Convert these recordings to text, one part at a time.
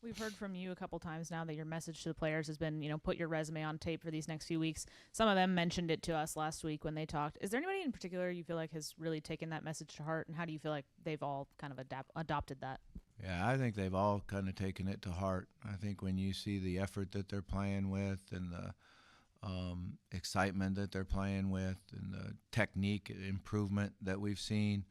We've heard from you a couple times now that your message to the players has been, put your resume on tape for these next few weeks. Some of them mentioned it to us last week when they talked. Is there anybody in particular you feel like has really taken that message to heart, and how do you feel like they've all kind of adopted that? Yeah, I think they've all kind of taken it to heart. I think when you see the effort that they're playing with and the excitement that they're playing with and the technique improvement that we've seen,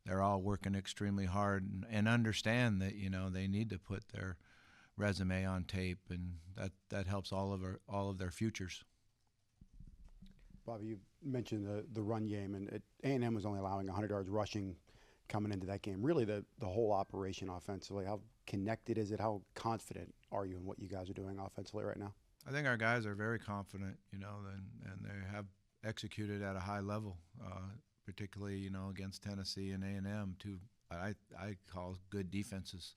they're all working extremely hard and understand that they need to put their resume on tape, and that helps all of their futures. Bobby, you mentioned the run game, and A&M was only allowing 100 yards rushing coming into that game. Really, the whole operation offensively, how connected is it? How confident are you in what you guys are doing offensively right now? I think our guys are very confident, and they have executed at a high level, particularly, against Tennessee and A&M, two I call good defenses.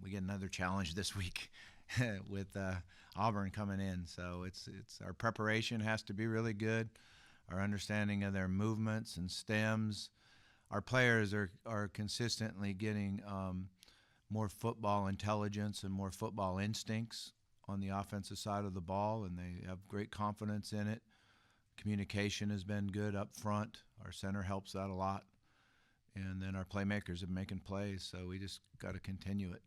We get another challenge this week with Auburn coming in, so it's our preparation has to be really good. Our understanding of their movements and stems. Our players are consistently getting more football intelligence and more football instincts on the offensive side of the ball, and they have great confidence in it. Communication has been good up front. Our center helps that a lot. And then our playmakers are making plays, so we just got to continue it.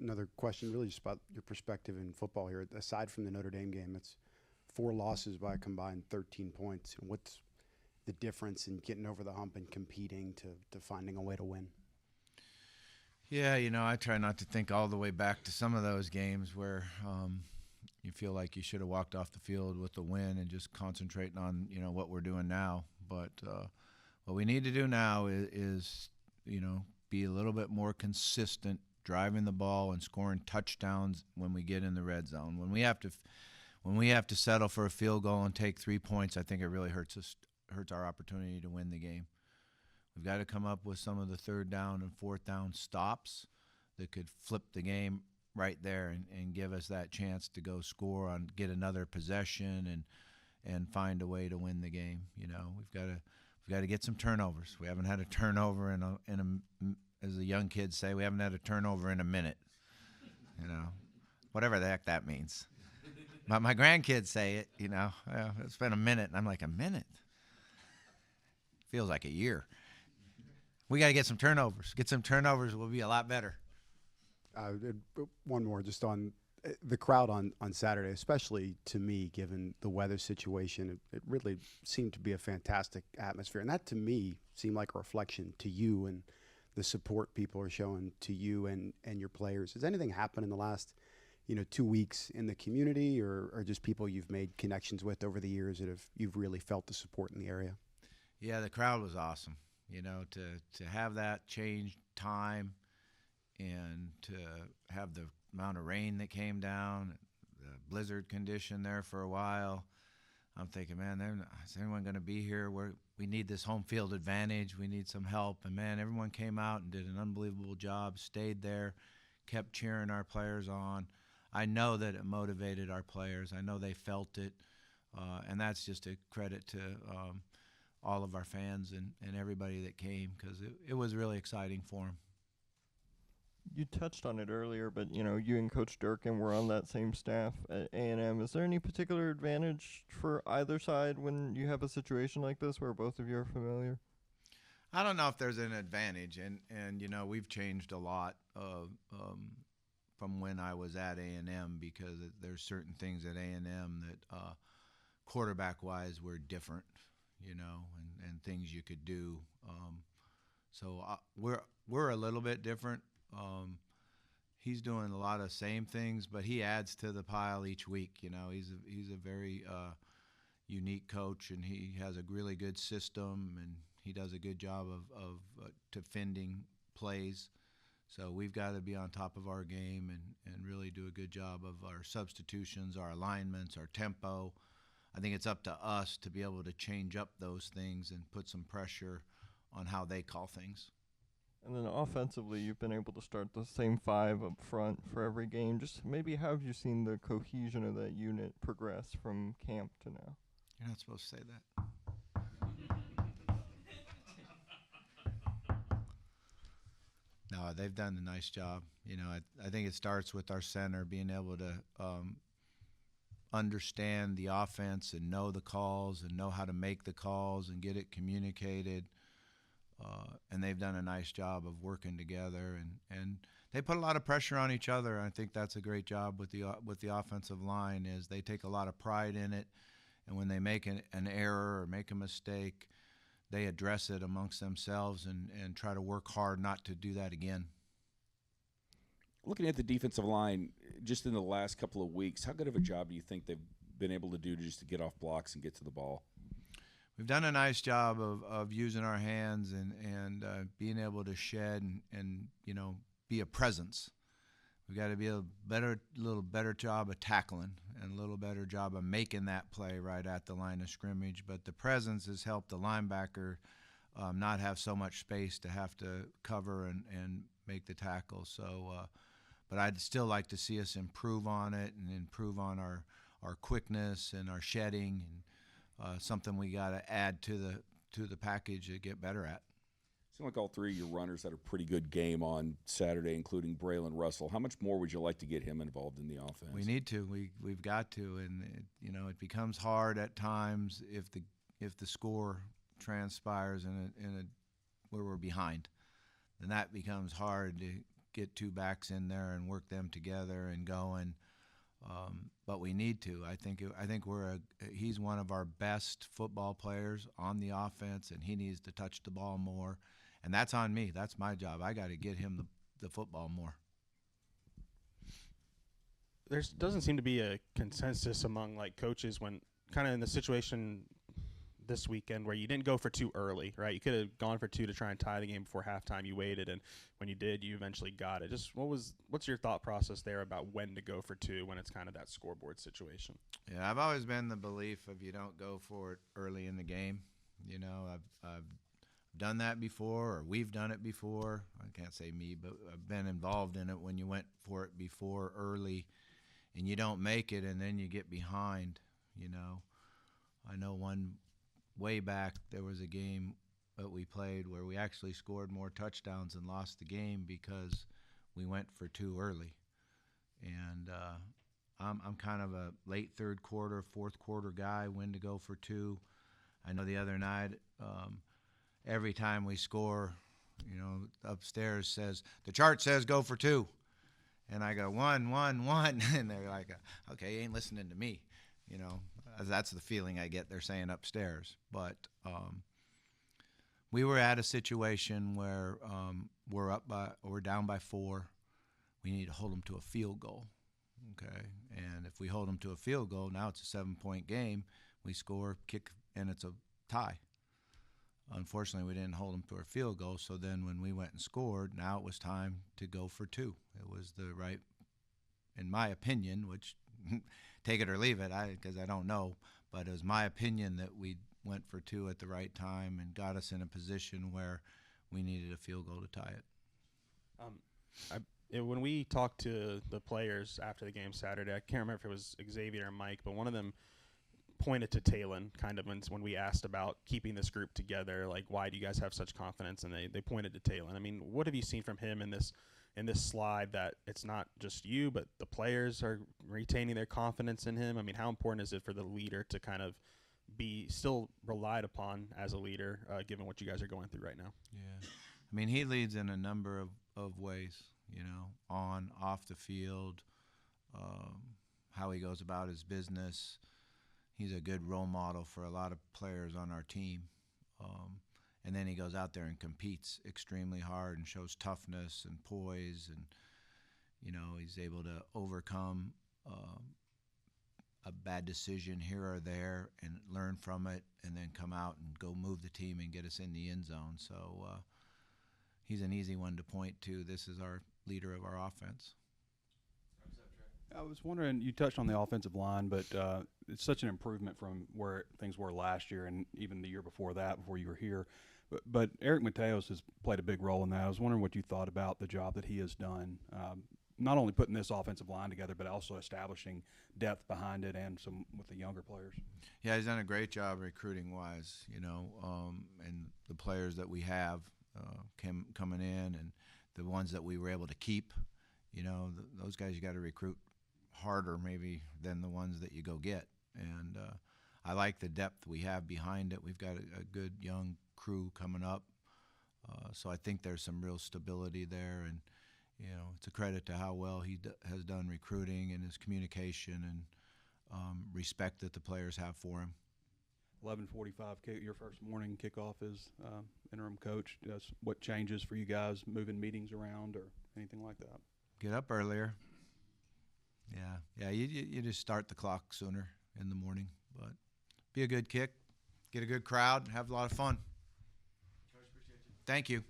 Another question, really just about your perspective in football here. Aside from the Notre Dame game, it's 4 losses by a combined 13 points. What's the difference in getting over the hump and competing to finding a way to win? Yeah, I try not to think all the way back to some of those games where you feel like you should have walked off the field with the win and just concentrating on, what we're doing now. But what we need to do now is be a little bit more consistent driving the ball and scoring touchdowns when we get in the red zone. When we have to settle for a field goal and take 3 points, I think it really hurts our opportunity to win the game. We've got to come up with some of the 3rd down and 4th down stops that could flip the game right there and give us that chance to go score on, get another possession and find a way to win the game. We've got to get some turnovers. We haven't had a turnover in a as the young kids say, we haven't had a turnover in a minute. Whatever the heck that means. But my grandkids say it, it's been a minute, and I'm like, a minute? Feels like a year. We got to get some turnovers. Get some turnovers, we'll be a lot better. One more just on the crowd on Saturday, especially to me, given the weather situation. It really seemed to be a fantastic atmosphere. And that, to me, seemed like a reflection to you and the support people are showing to you and your players. Has anything happened in the last 2 weeks in the community or just people you've made connections with over the years that you've really felt the support in the area? Yeah, the crowd was awesome. To have that change time and to have the amount of rain that came down, the blizzard condition there for a while. I'm thinking, man, is anyone going to be here? We need this home field advantage. We need some help. And, man, everyone came out and did an unbelievable job, stayed there, kept cheering our players on. I know that it motivated our players. I know they felt it. And that's just a credit to all of our fans and everybody that came because it was really exciting for them. You touched on it earlier, but, you and Coach Durkin were on that same staff at A&M. Is there any particular advantage for either side when you have a situation like this where both of you are familiar? I don't know if there's an advantage, and we've changed a lot from when I was at A&M because there's certain things at A&M that quarterback-wise were different, and things you could do. So we're a little bit different. He's doing a lot of same things, but he adds to the pile each week. He's a very unique coach, and he has a really good system, and he does a good job of defending plays. So we've got to be on top of our game and really do a good job of our substitutions, our alignments, our tempo. I think it's up to us to be able to change up those things and put some pressure on how they call things. And then offensively, you've been able to start the same 5 up front for every game. Just maybe how have you seen the cohesion of that unit progress from camp to now? You're not supposed to say that. No, they've done a nice job. I think it starts with our center being able to understand the offense and know the calls and know how to make the calls and get it communicated. And they've done a nice job of working together, and they put a lot of pressure on each other. I think that's a great job with the offensive line. Is they take a lot of pride in it, and when they make an error or make a mistake, they address it amongst themselves and try to work hard not to do that again. Looking at the defensive line, just in the last couple of weeks, how good of a job do you think they've been able to do just to get off blocks and get to the ball? We've done a nice job of using our hands and being able to shed and be a presence. We've got to be a little better job of tackling and a little better job of making that play right at the line of scrimmage. But the presence has helped the linebacker not have so much space to have to cover and make the tackle. So, but I'd still like to see us improve on it and improve on our quickness and our shedding, and something we got to add to the package to get better at. Seems like all three of your runners had a pretty good game on Saturday, including Braylon Russell. How much more would you like to get him involved in the offense? We need to. We've got to, and it becomes hard at times if the score transpires in a where we're behind, then that becomes hard to get two backs in there and work them together and going. But we need to. I think he's one of our best football players on the offense, and he needs to touch the ball more. And that's on me. That's my job. I got to get him the football more. There doesn't seem to be a consensus among coaches when kind of in the situation this weekend where you didn't go for two early, right? You could have gone for two to try and tie the game before halftime. You waited, and when you did, you eventually got it. Just what's your thought process there about when to go for two when it's kind of that scoreboard situation? Yeah, I've always been the belief of you don't go for it early in the game. I've done that before, or we've done it before. I can't say me, but I've been involved in it when you went for it before early and you don't make it and then you get behind. I know one way back there was a game that we played where we actually scored more touchdowns and lost the game because we went for two early. And I'm kind of a late third quarter, fourth quarter guy, when to go for two. I know the other night, every time we score, upstairs says, the chart says go for two. And I go, 1, 1, 1. And they're like, okay, you ain't listening to me. That's the feeling I get. They're saying upstairs. But we were at a situation where we're down by 4. We need to hold them to a field goal. Okay. And if we hold them to a field goal, now it's a 7-point game. We score, kick, and it's a tie. Unfortunately, we didn't hold them to our field goal, so then when we went and scored, now it was time to go for two. It was the right, in my opinion, which take it or leave it, because I don't know, but it was my opinion that we went for two at the right time and got us in a position where we needed a field goal to tie it. When we talked to the players after the game Saturday, I can't remember if it was Xavier or Mike, but one of them pointed to Talon kind of when we asked about keeping this group together, why do you guys have such confidence? And they pointed to Talon. I mean, what have you seen from him in this slide that it's not just you, but the players are retaining their confidence in him? I mean, how important is it for the leader to kind of be still relied upon as a leader, given what you guys are going through right now? Yeah. I mean, he leads in a number of ways, on, off the field, how he goes about his business. He's a good role model for a lot of players on our team. And then he goes out there and competes extremely hard and shows toughness and poise. And, he's able to overcome a bad decision here or there and learn from it and then come out and go move the team and get us in the end zone. So he's an easy one to point to. This is our leader of our offense. I was wondering, you touched on the offensive line, but it's such an improvement from where things were last year and even the year before that, before you were here. But Eric Mateos has played a big role in that. I was wondering what you thought about the job that he has done, not only putting this offensive line together, but also establishing depth behind it and some with the younger players. Yeah, he's done a great job recruiting-wise, and the players that we have coming in, and the ones that we were able to keep. Those guys you got to recruit harder maybe than the ones that you go get. And I like the depth we have behind it. We've got a good young crew coming up. So I think there's some real stability there. And, it's a credit to how well he has done recruiting and his communication and respect that the players have for him. 11:45, your first morning kickoff as interim coach. What changes for you guys, moving meetings around or anything like that? Get up earlier. Yeah. You just start the clock sooner in the morning, but be a good kick, get a good crowd, have a lot of fun. Thank you.